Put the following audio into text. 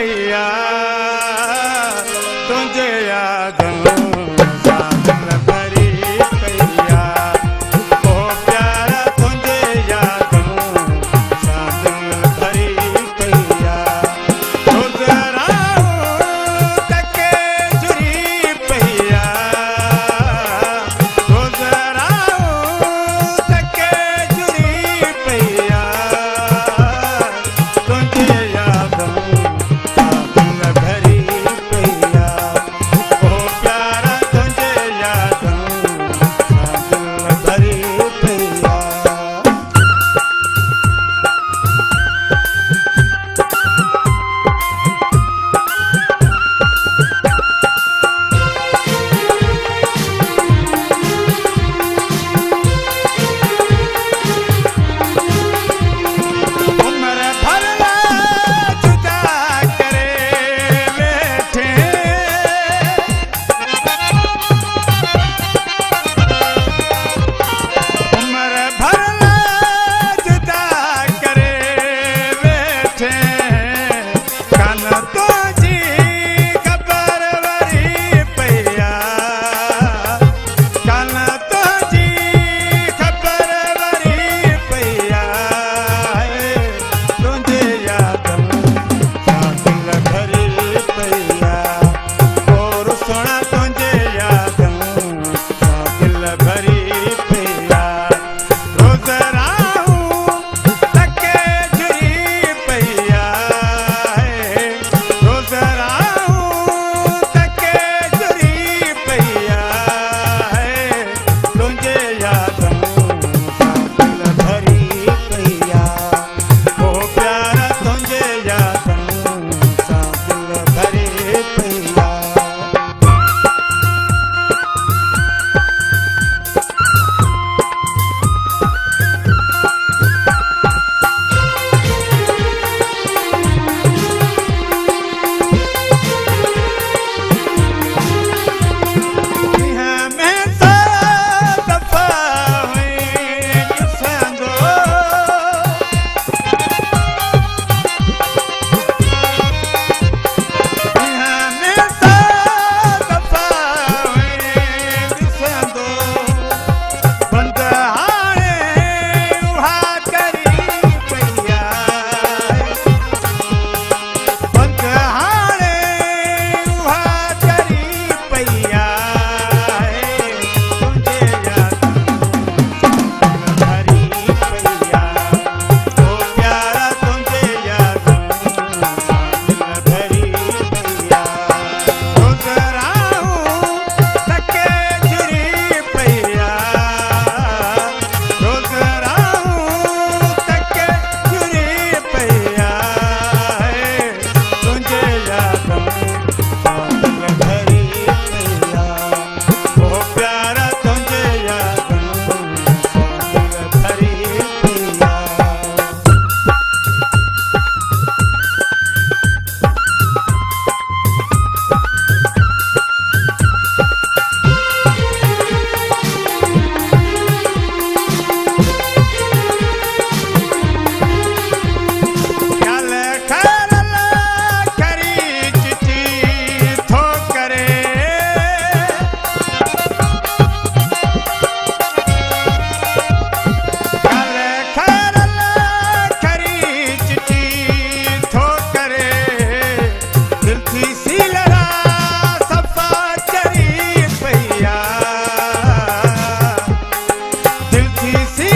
पैया तुझे यादों सां दिल भरी पैया ओ प्यारा तुझे यादों सां दिल भरी पैया गुज़राऊं तके जुरी पैया गुज़राऊं तके जुरी पैया तुझे यादों सां दिल भरी पैया ओ प्यारा तुझे यादों सां दिल भरी पैया उम्र भर जुदा करे बैठे उम्र भर जुदा करे बैठे कन तुझी ख़बर वरी पैया कन तुझी ख़बर वरी पैया तुझे यादों सां दिल भरी पैया और सुना तुझे यादों सां दिल भरी पैया गुज़राऊं तके जुरी पैया गुज़राऊं तके जुरी पैया तुझे यादों सां दिल भरी पैया ओ प्यारा तुझे यादों सां दिल भरी पैया में दफ़ा हुई ॾिसंदो में दफ़ा हुई ॾिसंदो बंदि हाणे उहा करी पैया बंदि हाणे उहा करी पैया तुझे यादों भरी पैया ओ प्यारा तुझे यादों सां दिल भरी पैया गुज़राऊं तके जुरी पैया गुज़राऊं तके जुरी पैया तुझे यादों सां दिल भरी पैया ओ प्यारा तुझे यादों सां दिल भरी पैया ख्याल ख़ैरल करी चिठी थो करे ख्याल ख़ैरल करी चिठी थो करे दिल थी सीलरा सफ़ा चरी पैया दिल थी सी